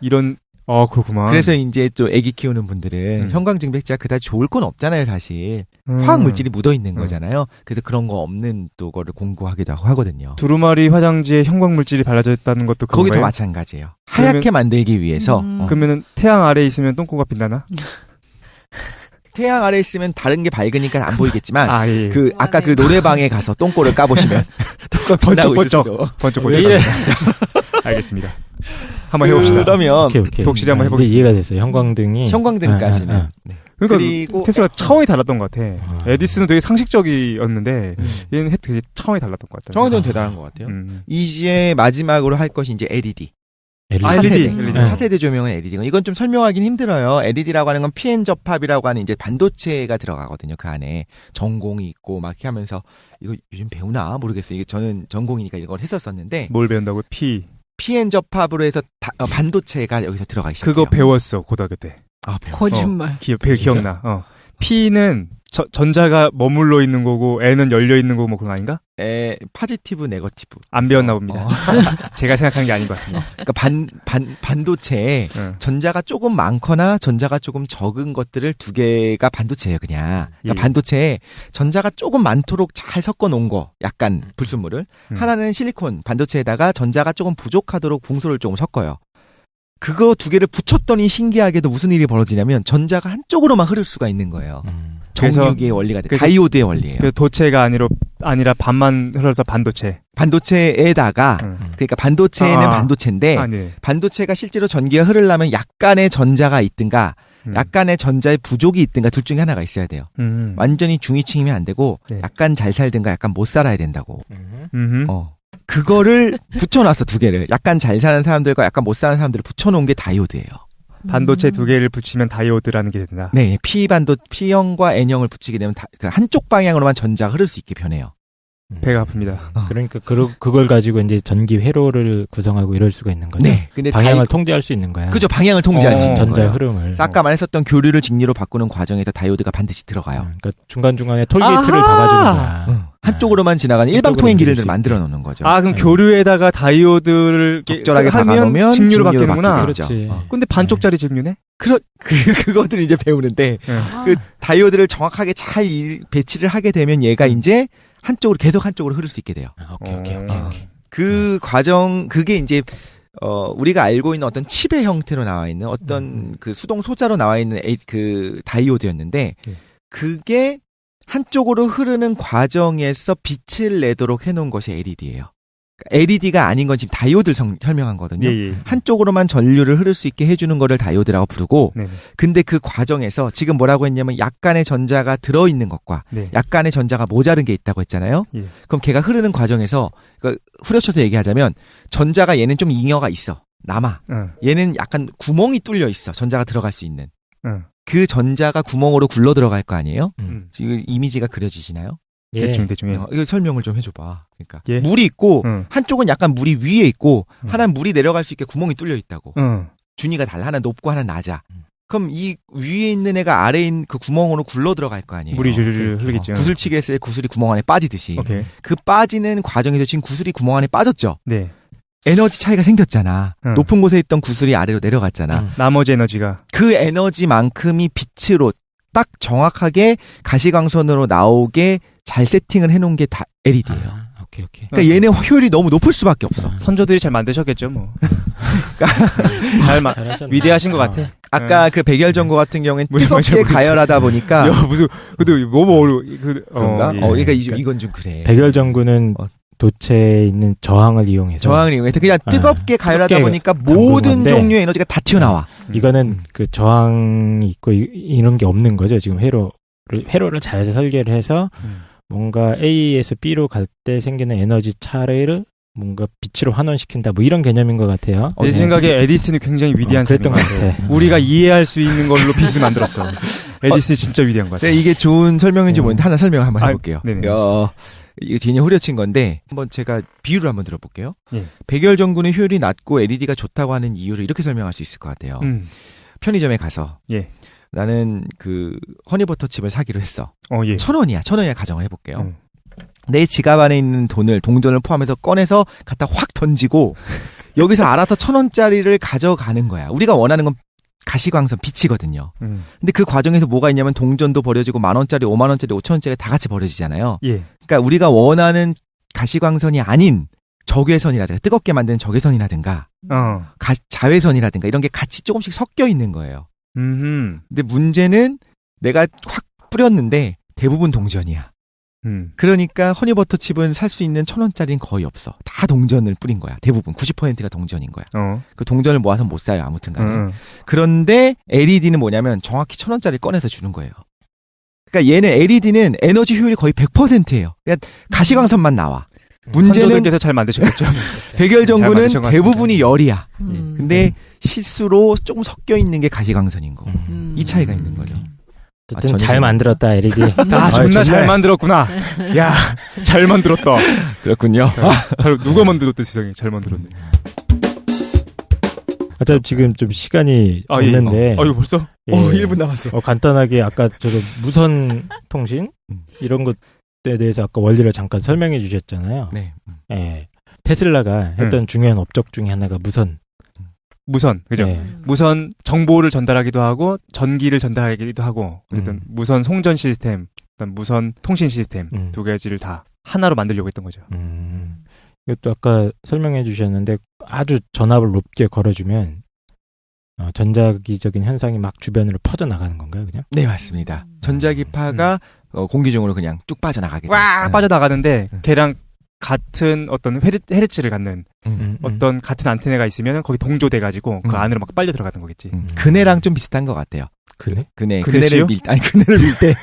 이런 그렇구만. 그래서 이제 또 애기 키우는 분들은 형광 증백제가 그다지 좋을 건 없잖아요, 사실. 화학 물질이 묻어 있는 거잖아요. 그래서 그런 거 없는 또 거를 공부하기도 하거든요. 두루마리 화장지에 형광 물질이 발라져 있다는 것도 그거예요? 거기도 마찬가지예요. 하얗게 만들기 위해서. 그러면은 태양 아래에 있으면 똥꼬가 빛나나? 태양 아래에 있으면 다른 게 밝으니까 안 보이겠지만 아까 네. 그 노래방에 가서 똥꼬를 까보시면 똥꼬가 빛나고 있을 수도. 번쩍. 알겠습니다. 한번 해봅시다. 그러면 오케이. 독실히 한번 해보겠습니다. 이해가 됐어요. 형광등까지는. 네. 그러니까 그리고 테슬라 차원이 달랐던 것 같아. 에디슨은 되게 상식적이었는데 얘는 되게 차원이 달랐던 것 같아요. 차원이 대단한 것 같아요. 이제 마지막으로 할 것이 이제 LED. LED. 차세대 조명은 LED. 이건 좀 설명하기는 힘들어요. LED라고 하는 건 PN 접합이라고 하는 이제 반도체가 들어가거든요. 그 안에 전공이 있고 막 이렇게 하면서 이거 요즘 배우나 모르겠어요. 이게 저는 전공이니까 이걸 했었었는데. 뭘 배운다고? PN 접합으로 해서 반도체가 여기서 들어가기 시작해요. 그거 배웠어 고등학교 때. 배웠어. 거짓말. 기억나. P는 전자가 머물러 있는 거고 N은 열려 있는 거고 뭐 그런 거 아닌가? 파지티브, 네거티브. 안 배웠나 봅니다. 제가 생각한 게 아닌 것 같습니다. 그러니까 반도체에 전자가 조금 많거나 전자가 조금 적은 것들을 두 개가 반도체예요, 그냥. 그러니까 반도체에 전자가 조금 많도록 잘 섞어 놓은 거, 약간 불순물을. 하나는 실리콘, 반도체에다가 전자가 조금 부족하도록 붕소를 조금 섞어요. 그거 두 개를 붙였더니 신기하게도 무슨 일이 벌어지냐면 전자가 한쪽으로만 흐를 수가 있는 거예요. 정유기의 원리가 돼. 다이오드의 원리예요. 그 도체가 아니라 반만 흘러서 반도체. 반도체에다가 그러니까 반도체에는 반도체인데 네. 반도체가 실제로 전기가 흐르려면 약간의 전자가 있든가 약간의 전자의 부족이 있든가 둘 중에 하나가 있어야 돼요. 완전히 중위층이면 안 되고 약간 잘 살든가 약간 못 살아야 된다고. 그거를 붙여놨어, 두 개를. 약간 잘 사는 사람들과 약간 못 사는 사람들을 붙여놓은 게 다이오드예요. 반도체 두 개를 붙이면 다이오드라는 게 된다. 네, P형과 N형을 붙이게 되면 한쪽 방향으로만 전자가 흐를 수 있게 변해요. 배가 아픕니다. 그러니까 그걸 가지고 이제 전기 회로를 구성하고 이럴 수가 있는 거죠. 네. 근데 방향을 통제할 수 있는 거야. 그죠. 방향을 통제할 수 있는 전자 거예요. 흐름을. 아까 말했었던 교류를 직류로 바꾸는 과정에서 다이오드가 반드시 들어가요. 그러니까 중간중간에 톨게이트를 박아주는 거야. 한쪽으로만 지나가는 일방 통행 길을 만들어 놓는 거죠. 아, 그럼 교류에다가 다이오드를 적절하게 하면 박아놓으면 직류로 바뀌는구나. 그렇지. 근데 반쪽짜리 직류네? 그거들 이제 배우는데, 그 다이오드를 정확하게 잘 배치를 하게 되면 얘가 이제 계속 한쪽으로 흐를 수 있게 돼요. 오케이. 그 과정, 그게 이제, 우리가 알고 있는 어떤 칩의 형태로 나와 있는 어떤 그 수동 소자로 나와 있는 그 다이오드였는데, 그게 한쪽으로 흐르는 과정에서 빛을 내도록 해놓은 것이 LED예요. LED가 아닌 건 지금 다이오드를 설명한 거거든요. 예. 한쪽으로만 전류를 흐를 수 있게 해주는 거를 다이오드라고 부르고, 네네. 근데 그 과정에서 지금 뭐라고 했냐면 약간의 전자가 들어있는 것과 네. 약간의 전자가 모자른 게 있다고 했잖아요. 예. 그럼 걔가 흐르는 과정에서 후려쳐서 얘기하자면 전자가 얘는 좀 잉여가 있어. 남아. 얘는 약간 구멍이 뚫려 있어. 전자가 들어갈 수 있는. 그 전자가 구멍으로 굴러 들어갈 거 아니에요? 지금 이미지가 그려지시나요? 대충. 이거 설명을 좀 해줘봐. 그러니까 예. 물이 있고 한쪽은 약간 물이 위에 있고 하나는 물이 내려갈 수 있게 구멍이 뚫려 있다고. 준위가 달라. 하나 높고 하나 낮아. 그럼 이 위에 있는 애가 아래에 있는 그 구멍으로 굴러 들어갈 거 아니에요. 물이 줄줄 흐르겠죠. 구슬치기 했을 때 구슬이 구멍 안에 빠지듯이. 오케이. 그 빠지는 과정에서 지금 구슬이 구멍 안에 빠졌죠. 네. 에너지 차이가 생겼잖아. 높은 곳에 있던 구슬이 아래로 내려갔잖아. 나머지 에너지가. 그 에너지만큼이 빛으로 딱 정확하게 가시광선으로 나오게 잘 세팅을 해놓은 게 다 LED예요. 오케이. 그러니까 얘네 효율이 너무 높을 수밖에 없어. 선조들이 잘 만드셨겠죠, 뭐. 위대하신 것 같아. 아까 그 백열전구 같은 경우엔 뜨겁게 가열하다 보니까. 야, 무슨, 근데 너무 어려워. 그런가? 예. 그러니까 이건 좀 그래. 백열전구는 도체에 있는 저항을 이용해서 그냥 뜨겁게 가열하다 보니까 모든 종류의 에너지가 다 튀어나와. 이거는 그 저항이 있고 이런 게 없는 거죠. 지금 회로를 잘 설계를 해서 뭔가 A에서 B로 갈 때 생기는 에너지 차를 뭔가 빛으로 환원시킨다 뭐 이런 개념인 것 같아요. 내 생각에 에디슨이 굉장히 위대한 그랬던 것 같아. 우리가 이해할 수 있는 걸로 빛을 만들었어. 에디슨이 진짜 위대한 것 같아. 이게 좋은 설명인지 모르겠는데 하나 설명을 한번 해볼게요. 이거 뒤에 후려친 건데 한번 제가 비유를 한번 들어볼게요. 예. 백열전구는 효율이 낮고 LED가 좋다고 하는 이유를 이렇게 설명할 수 있을 것 같아요. 편의점에 가서 나는 그 허니버터 칩을 사기로 했어. 1,000원이야 가정을 해볼게요. 내 지갑 안에 있는 동전을 포함해서 꺼내서 갖다 확 던지고 여기서 알아서 1,000원짜리를 가져가는 거야. 우리가 원하는 건 가시광선 빛이거든요. 근데 그 과정에서 뭐가 있냐면 동전도 버려지고 10,000원짜리, 50,000원짜리, 5,000원짜리 다 같이 버려지잖아요. 그러니까 우리가 원하는 가시광선이 아닌 적외선이라든가 뜨겁게 만드는 적외선이라든가 자외선이라든가 이런 게 같이 조금씩 섞여 있는 거예요. 근데 문제는 내가 확 뿌렸는데 대부분 동전이야. 그러니까 허니버터 칩은 살 수 있는 1,000원짜리는 거의 없어. 다 동전을 뿌린 거야. 대부분 90%가 동전인 거야. 그 동전을 모아서 못 사요. 아무튼 간에. 그런데 LED는 뭐냐면 정확히 1,000원짜리 꺼내서 주는 거예요. 그러니까 얘는 LED는 에너지 효율이 거의 100%예요. 그러니까 가시광선만 나와. 문제는 선조들께서 잘 만드셨겠죠. 백열전구는 대부분이 열이야. 근데 실수로 조금 섞여 있는 게 가시광선인 거. 이 차이가 있는 거죠. 어쨌든 잘 만들었다 LED. 존나 잘 만들었구나. 야, 잘 만들었다. 그렇군요. 누가 만들었대 세상에. 잘 만들었네. 어차피 지금 좀 시간이 없는데. 이거 벌써? 1분 남았어. 간단하게 아까 저도 무선 통신 이런 것에 대해서 아까 원리를 잠깐 설명해 주셨잖아요. 네. 테슬라가 했던 중요한 업적 중에 하나가 무선, 그죠? 무선 정보를 전달하기도 하고, 전기를 전달하기도 하고, 어쨌든 무선 송전 시스템, 무선 통신 시스템, 두 가지를 다 하나로 만들려고 했던 거죠. 이것도 아까 설명해 주셨는데, 아주 전압을 높게 걸어주면, 전자기적인 현상이 막 주변으로 퍼져나가는 건가요, 그냥? 네, 맞습니다. 전자기파가 공기 중으로 그냥 쭉 빠져나가게 돼요. 빠져나가는데, 걔랑 같은 어떤 헤르츠를 갖는 어떤 같은 안테나가 있으면 거기 동조돼가지고 그 안으로 막 빨려 들어가는 거겠지. 그네랑 좀 비슷한 것 같아요. 그네를 밀 때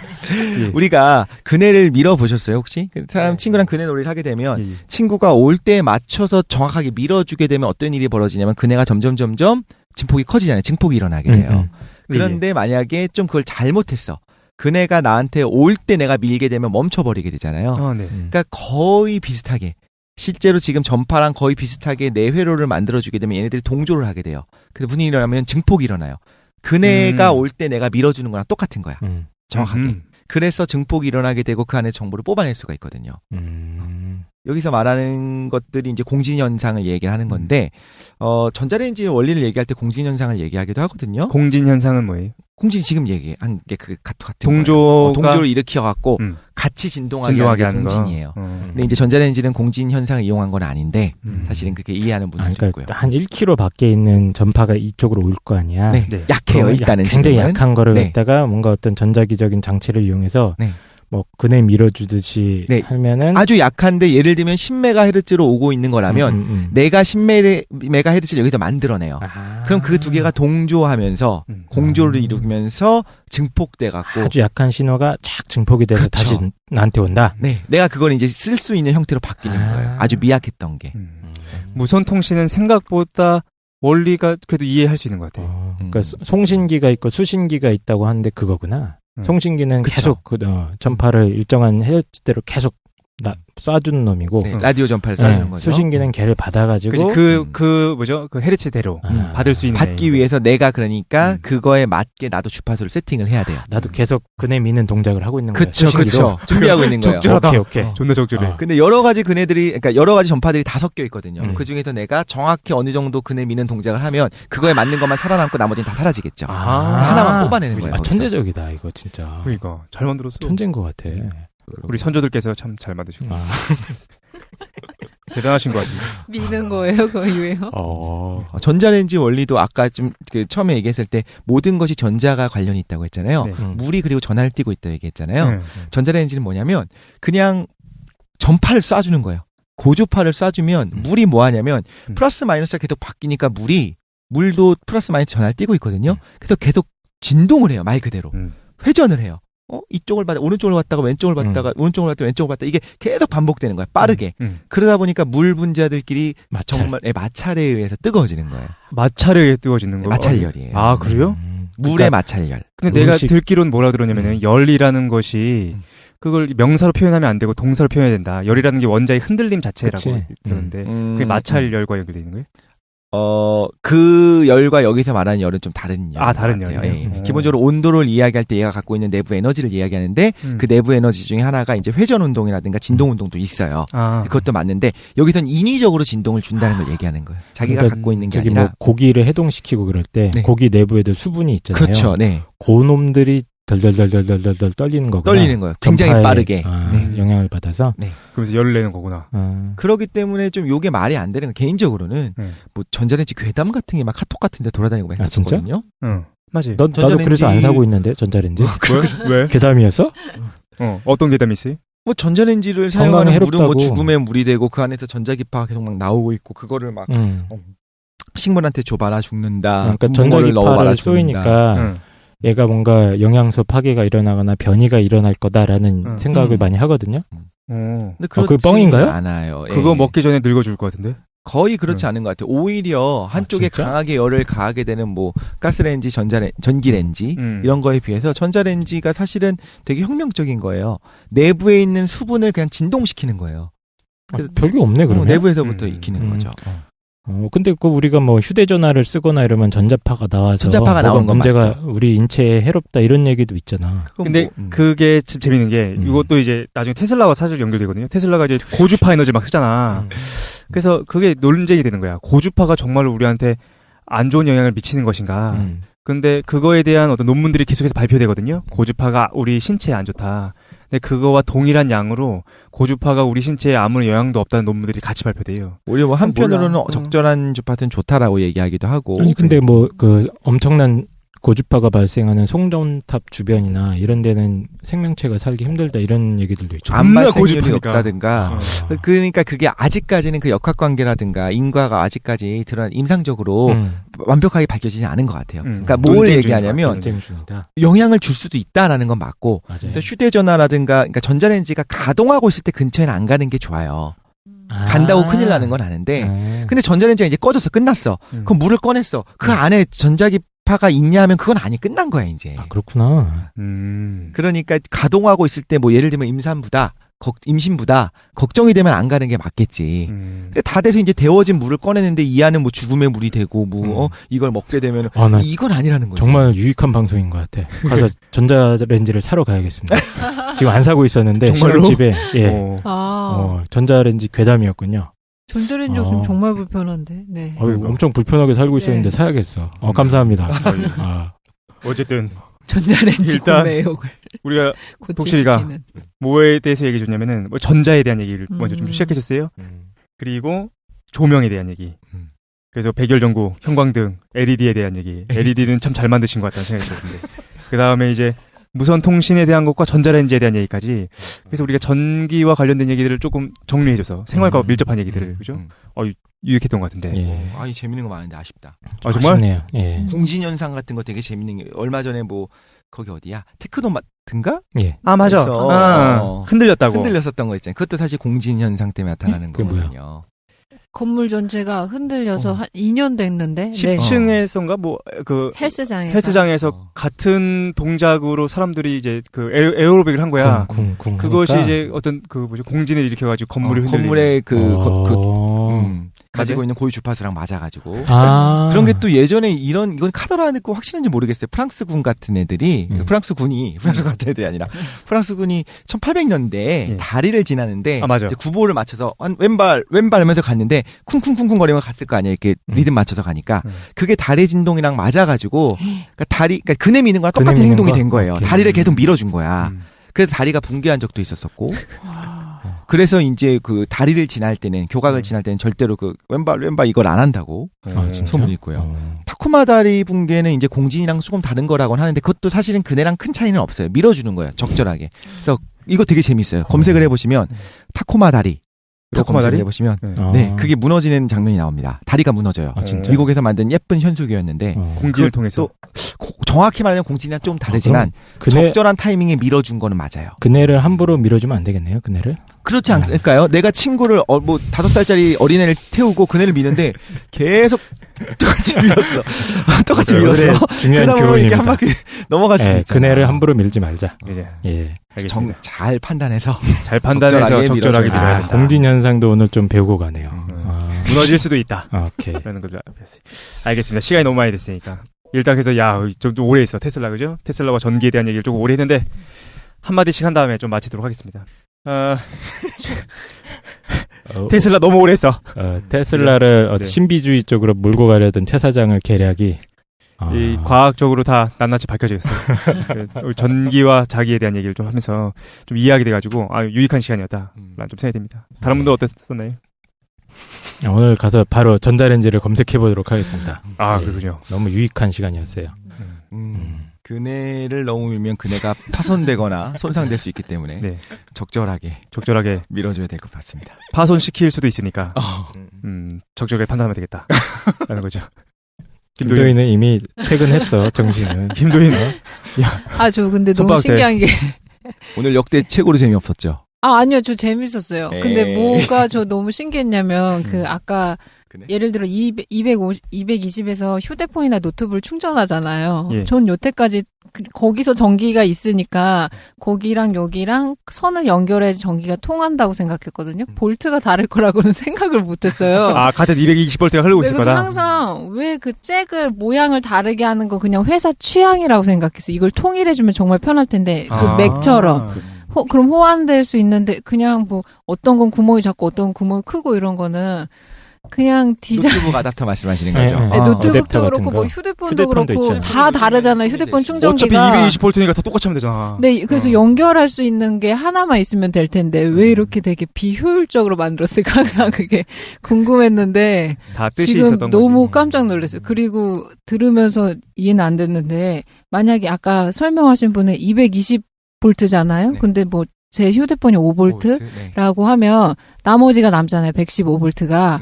우리가 그네를 밀어 보셨어요 혹시? 친구랑 그네 놀이를 하게 되면 친구가 올 때에 맞춰서 정확하게 밀어주게 되면 어떤 일이 벌어지냐면 그네가 점점 증폭이 커지잖아요. 증폭이 일어나게 돼요. 그런데 만약에 좀 그걸 잘못했어. 그네가 나한테 올 때 내가 밀게 되면 멈춰버리게 되잖아요. 네. 그러니까 거의 비슷하게 실제로 지금 전파랑 거의 비슷하게 내 회로를 만들어주게 되면 얘네들이 동조를 하게 돼요. 그래서 분이 일어나면 증폭이 일어나요. 그네가 올 때 내가 밀어주는 거랑 똑같은 거야. 정확하게. 그래서 증폭이 일어나게 되고 그 안에 정보를 뽑아낼 수가 있거든요. 여기서 말하는 것들이 이제 공진현상을 얘기를 하는 건데, 전자레인지의 원리를 얘기할 때 공진현상을 얘기하기도 하거든요. 공진현상은 뭐예요? 공진이 지금 얘기한 게 그 같은 동조를 일으켜갖고 같이 진동하게 하는 게 공진이에요. 근데 이제 전자레인지는 공진현상을 이용한 건 아닌데, 사실은 그렇게 이해하는 분들도 그러니까 있고요. 한 1km 밖에 있는 전파가 이쪽으로 올 거 아니야. 네. 약해요, 일단은. 굉장히 약한 거를 갖다가 뭔가 어떤 전자기적인 장치를 이용해서 뭐 그네 밀어주듯이 하면은 아주 약한데 예를 들면 10MHz로 오고 있는 거라면 내가 10MHz를 여기서 만들어내요. 그럼 그 두 개가 동조하면서 공조를 이루면서 증폭돼 갖고 아주 약한 신호가 착 증폭이 돼서 다시 나한테 온다. 네, 내가 그걸 이제 쓸 수 있는 형태로 바뀌는 거예요. 아주 미약했던 게. 무선 통신은 생각보다 원리가 그래도 이해할 수 있는 것 같아요. 그러니까 송신기가 있고 수신기가 있다고 하는데 그거구나. 송신기는 계속 전파를 일정한 헤르츠대로 계속 쏴주는 놈이고 라디오 전파를 쏴주는 거죠. 수신기는 걔를 받아가지고 그 헤르츠대로 받을 수 있는 받기 위해서 내가 그러니까 그거에 맞게 나도 주파수를 세팅을 해야 돼요. 나도 계속 그네 미는 동작을 하고 있는 거예요. 그렇죠. 준비하고 있는 거예요. 적절하다. 오케이. 존나 적절해. 근데 여러 가지 그러니까 여러 가지 전파들이 다 섞여 있거든요. 그 중에서 내가 정확히 어느 정도 그네 미는 동작을 하면 그거에 맞는 것만 살아남고 나머지는 다 사라지겠죠. 하나만 뽑아내는 거예요. 천재적이다 이거 진짜. 그러니까 잘 만들었어. 천재인 것 같아. 우리 선조들께서 참 잘 만드시고 대단하신 것 같아요. 미는 거예요, 그 이유예요? 전자레인지 원리도 아까 좀 처음에 얘기했을 때 모든 것이 전자가 관련이 있다고 했잖아요. 물이 그리고 전하를 띠고 있다고 얘기했잖아요. 전자레인지는 뭐냐면 그냥 전파를 쏴주는 거예요. 고주파를 쏴주면 물이 뭐 하냐면 플러스 마이너스가 계속 바뀌니까 물도 플러스 마이너스 전하를 띠고 있거든요. 그래서 계속 진동을 해요. 말 그대로. 회전을 해요. 이쪽을 봤다, 오른쪽을 봤다가 왼쪽을 봤다가 오른쪽을 봤다가 왼쪽을 봤다. 이게 계속 반복되는 거야. 빠르게. 그러다 보니까 물 분자들끼리 정말 마찰에 의해서 뜨거워지는 거예요. 마찰에 의해 뜨거워지는 거예요? 마찰열이에요. 아, 그래요? 물의 그러니까, 마찰열. 근데 내가 듣기로는 뭐라 들었냐면은 열이라는 것이 그걸 명사로 표현하면 안 되고 동사로 표현해야 된다. 열이라는 게 원자의 흔들림 자체라고 들었는데 그게 마찰열과 연결되어 있는 거예요? 그 열과 여기서 말하는 열은 좀 다른 열. 다른 열이요? 예. 기본적으로 온도를 이야기할 때 얘가 갖고 있는 내부 에너지를 이야기하는데 그 내부 에너지 중에 하나가 이제 회전 운동이라든가 진동 운동도 있어요. 그것도 맞는데 여기선 인위적으로 진동을 준다는 걸 얘기하는 거예요. 자기가 그러니까 갖고 있는 게 저기 아니라 뭐 고기를 해동시키고 그럴 때 고기 내부에도 수분이 있잖아요. 그렇죠. 네. 고놈들이 덜덜덜덜덜덜 떨리는 거구나. 떨리는 거예요. 굉장히 빠르게. 영향을 받아서. 그러면서 열을 내는 거구나. 그렇기 때문에 좀 요게 말이 안 되는 거. 개인적으로는 뭐 전자레인지 괴담 같은 게 막 카톡 같은 데 돌아다니고 막 했었거든요. 응. 맞지. 나도 그래서 안 사고 있는데 전자레인지. 왜? 괴담이었어? 어떤 괴담이 있어요? 뭐 전자레인지를 사용하는 물은 뭐 죽음의 물이 되고 그 안에서 전자기파가 계속 막 나오고 있고 그거를 막 식물한테 줘봐라 죽는다. 그러니까 전자기파를 쏘이니까 얘가 뭔가 영양소 파괴가 일어나거나 변이가 일어날 거다라는 생각을 많이 하거든요. 근데 그게 뻥인가요? 않아요. 그거 먹기 전에 늙어줄 것 같은데? 거의 그렇지 않은 것 같아요. 오히려 한쪽에 강하게 열을 가하게 되는 뭐 가스레인지, 전기레인지 이런 거에 비해서 전자레인지가 사실은 되게 혁명적인 거예요. 내부에 있는 수분을 그냥 진동시키는 거예요. 별게 없네 그러면. 내부에서부터 익히는 거죠. 근데 그 우리가 뭐 휴대전화를 쓰거나 이러면 전자파가 나와서 전자파가 나오는 건 문제가 맞죠. 우리 인체에 해롭다 이런 얘기도 있잖아. 근데 그게 참 재밌는 게 이것도 이제 나중에 테슬라와 사실 연결되거든요. 테슬라가 이제 고주파 에너지 막 쓰잖아. 그래서 그게 논쟁이 되는 거야. 고주파가 정말로 우리한테 안 좋은 영향을 미치는 것인가. 근데 그거에 대한 어떤 논문들이 계속해서 발표되거든요. 고주파가 우리 신체에 안 좋다. 근데 그거와 동일한 양으로 고주파가 우리 신체에 아무런 영향도 없다는 논문들이 같이 발표돼요. 오히려 뭐 한편으로는 적절한 주파수는 좋다라고 얘기하기도 하고. 아니 근데 뭐 그 엄청난 고주파가 발생하는 송전탑 주변이나 이런 데는 생명체가 살기 힘들다 이런 얘기들도 있죠. 안 발생률이 없다든가. 그러니까 그게 아직까지는 그 역학관계라든가 인과가 아직까지 드러난 임상적으로 완벽하게 밝혀지지 않은 것 같아요. 그러니까 뭘 얘기하냐면 영향을 줄 수도 있다라는 건 맞고 그래서 휴대전화라든가 그러니까 전자레인지가 가동하고 있을 때 근처에는 안 가는 게 좋아요. 간다고 큰일 나는 건 아는데 근데 전자레인지가 이제 꺼져서 끝났어. 그럼 물을 꺼냈어. 그 안에 전자기파 전기파가 있냐면 그건 아니 끝난 거야 이제. 아 그렇구나. 그러니까 가동하고 있을 때 뭐 예를 들면 임신부다 걱정이 되면 안 가는 게 맞겠지. 근데 다 돼서 이제 데워진 물을 꺼내는데 이 안은 뭐 죽음의 물이 되고 이걸 먹게 되면 이건 아니라는 거지. 정말 유익한 방송인 것 같아. 가서 전자레인지를 사러 가야겠습니다. 지금 안 사고 있었는데 정말로? 집에 전자레인지 괴담이었군요. 전자레인지가 지금 정말 불편한데. 네. 엄청 불편하게 살고 있었는데 사야겠어. 감사합니다. 어쨌든 전자레인지 구매욕을 우리가 독실이가 뭐에 대해서 얘기해 줬냐면은 뭐 전자에 대한 얘기를 먼저 좀 시작해 줬어요. 그리고 조명에 대한 얘기. 그래서 백열전구, 형광등, LED에 대한 얘기. LED는 참 잘 만드신 것 같다는 생각이 들었는데. 그 다음에 이제 무선 통신에 대한 것과 전자레인지에 대한 얘기까지. 그래서 우리가 전기와 관련된 얘기들을 조금 정리해줘서 생활과 밀접한 얘기들을 그죠? 유익했던 것 같은데. 이 재밌는 거 많은데 아쉽다. 정말? 아쉽네요. 예. 공진현상 같은 거 되게 재밌는 게 얼마 전에 뭐 거기 어디야? 테크노마트인가? 예. 아 맞아. 흔들렸다고. 흔들렸었던 거 있잖아요. 그것도 사실 공진현상 때문에 나타나는 거거든요. 건물 전체가 흔들려서 한 2년 됐는데 10층에서인가 뭐 그 헬스장에서 같은 동작으로 사람들이 이제 그 에어로빅을 한 거야. 그것이 이제 어떤 그 뭐지 공진을 일으켜가지고 건물이 흔들리는. 건물에 가지고 있는 고유 주파수랑 맞아가지고 그런 게 또 예전에 이건 카더라 듣고 확실한지 모르겠어요. 프랑스군 같은 애들이 프랑스 같은 애들이 아니라 프랑스 군이 1800년대에 다리를 지나는데 이제 구보를 맞춰서 왼발 하면서 갔는데 쿵쿵쿵쿵 거리면 갔을 거 아니에요. 이렇게 리듬 맞춰서 가니까 그게 다리 진동이랑 맞아가지고 그러니까 그네 미는 거랑 똑같은 행동이 된 거예요. 다리를 계속 밀어준 거야. 그래서 다리가 붕괴한 적도 있었었고. 그래서 이제 그 다리를 지날 때는 교각을 지날 때는 절대로 그 왼발 이걸 안 한다고 소문이 있고요. 타쿠마 다리 붕괴는 이제 공진이랑 조금 다른 거라고는 하는데 그것도 사실은 그네랑 큰 차이는 없어요. 밀어주는 거예요. 적절하게. 그래서 이거 되게 재밌어요. 검색을 해보시면 타쿠마 다리 해보시면 그게 무너지는 장면이 나옵니다. 다리가 무너져요. 미국에서 만든 예쁜 현수교였는데 공진을 통해서 정확히 말하면 공진이랑 좀 다르지만 적절한 타이밍에 밀어준 거는 맞아요. 그네를 함부로 밀어주면 안 되겠네요. 그네를 그렇지 않을까요? 내가 친구를 5살짜리 어린애를 태우고 그네를 미는데 계속 똑같이 밀었어. 똑같이 밀었어. 중요한 교훈입니다. 이렇게 한 바퀴 넘어갈 수도 있잖아. 그네를 함부로 밀지 말자. 알겠습니다. 잘 판단해서 적절하게 밀어야 된다. 공진 현상도 오늘 좀 배우고 가네요. 무너질 수도 있다. 오케이. 라는 걸 알았어요. 알겠습니다. 시간이 너무 많이 됐으니까. 일단 그래서 좀 오래 있어. 테슬라 그죠? 테슬라와 전기에 대한 얘기를 조금 오래 했는데 한마디씩 한 다음에 좀 마치도록 하겠습니다. 테슬라 너무 오래 했어. 테슬라를 신비주의 쪽으로 몰고 가려던 최 사장을 계략이 이 과학적으로 다 낱낱이 밝혀져 있어요. 전기와 자기에 대한 얘기를 좀 하면서 좀 이해하게 돼가지고 유익한 시간이었다. 라는 좀 생각이 듭니다. 다른 분들 어땠었나요? 오늘 가서 바로 전자레인지를 검색해 보도록 하겠습니다. 그렇군요. 너무 유익한 시간이었어요. 그네를 너무 밀면 그네가 파손되거나 손상될 수 있기 때문에 적절하게 밀어줘야 될 것 같습니다. 파손시킬 수도 있으니까 적절하게 판단하면 되겠다 라는 거죠. 김도희는 이미 퇴근했어. 정신은. 김도희는 저 근데 너무 신기한 게 오늘 역대 최고로 재미없었죠. 아니요, 저 재밌었어요. 근데 뭐가 저 너무 신기했냐면 아까 예를 들어 220에서 휴대폰이나 노트북을 충전하잖아요. 전 여태까지 거기서 전기가 있으니까 거기랑 여기랑 선을 연결해서 전기가 통한다고 생각했거든요. 볼트가 다를 거라고는 생각을 못했어요. 같은 220볼트가 흐르고 있을 거다. 그래서 항상 왜 그 잭을 모양을 다르게 하는 거 그냥 회사 취향이라고 생각했어요. 이걸 통일해주면 정말 편할 텐데 그 맥처럼. 그럼 호환될 수 있는데 그냥 뭐 어떤 건 구멍이 작고 어떤 건 구멍이 크고 이런 거는 그냥 디자인 노트북 아답터 말씀하시는 거죠? 노트북도 그렇고 뭐 휴대폰도 그렇고 있잖아요. 다 다르잖아요. 휴대폰 충전기가 어차피 220V니까 다 똑같이 하면 되잖아. 네, 그래서 연결할 수 있는 게 하나만 있으면 될 텐데 왜 이렇게 되게 비효율적으로 만들었을까 항상 그게 궁금했는데 다 뜻이 지금 있었던 너무 거지. 깜짝 놀랐어요. 그리고 들으면서 이해는 안 됐는데 만약에 아까 설명하신 분은 220V잖아요. 근데 뭐 제 휴대폰이 5V라고 하면 나머지가 남잖아요. 115V가.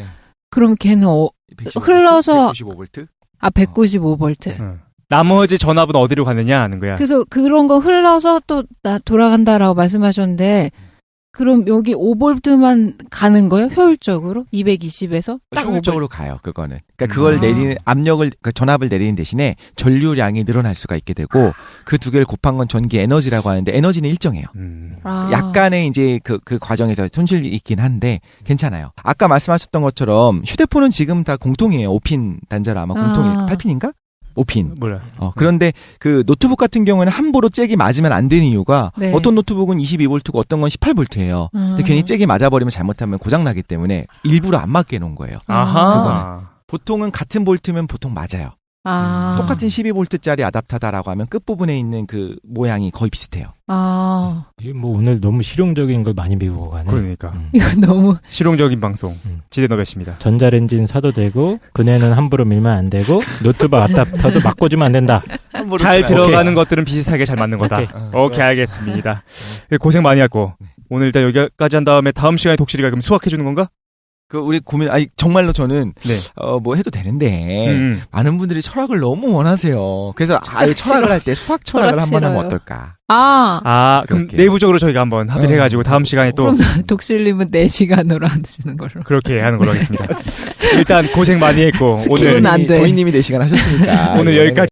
그럼 걔는 흘러서 195V? 195V. 나머지 전압은 어디로 가느냐 하는 거야. 그래서 그런 거 흘러서 또 돌아간다라고 말씀하셨는데 그럼 여기 5V만 가는 거예요? 효율적으로? 220에서? 딱 효율적으로 5V. 가요, 그거는. 그러니까 그걸 내리는 압력을, 그러니까 전압을 내리는 대신에 전류량이 늘어날 수가 있게 되고 그 두 개를 곱한 건 전기 에너지라고 하는데 에너지는 일정해요. 약간의 이제 그 과정에서 손실이 있긴 한데 괜찮아요. 아까 말씀하셨던 것처럼 휴대폰은 지금 다 공통이에요. 5핀 단자로 아마 공통일 8핀인가? 5핀. 몰라. 그런데 그 노트북 같은 경우에는 함부로 잭이 맞으면 안 되는 이유가 네. 어떤 노트북은 22V고 어떤 건 18V예요. 근데 괜히 잭이 맞아버리면 잘못하면 고장나기 때문에 일부러 안 맞게 해놓은 거예요. 그거는. 보통은 같은 볼트면 보통 맞아요. 똑같은 12V짜리 아답터다라고 하면 끝부분에 있는 그 모양이 거의 비슷해요. 뭐 오늘 너무 실용적인 걸 많이 배우고 가네. 그러니까. 이거 너무 실용적인 방송. 지대너베십니다. 전자레인지는 사도 되고 그네는 함부로 밀면 안 되고 노트북 아답터도 막 꽂으면 안 된다. 잘 들어가는 것들은 비슷하게 잘 맞는 거다. 오케이 알겠습니다. 고생 많이 했고 오늘 일단 여기까지 한 다음에 다음 시간에 독실이가 그럼 수학해 주는 건가? 우리 정말로 저는, 뭐 해도 되는데, 많은 분들이 철학을 너무 원하세요. 그래서 아예 철학을 할 때 수학 철학을 한번 하면 어떨까? 그럼 내부적으로 저희가 한번 합의를 해가지고 다음 시간에 또. 그럼 독실님은 4시간으로 하시는 걸로. 그렇게 하는 걸로 하겠습니다. 일단 고생 많이 했고, 오늘. 도희님이 4시간 하셨으니까. 오늘 여기까지.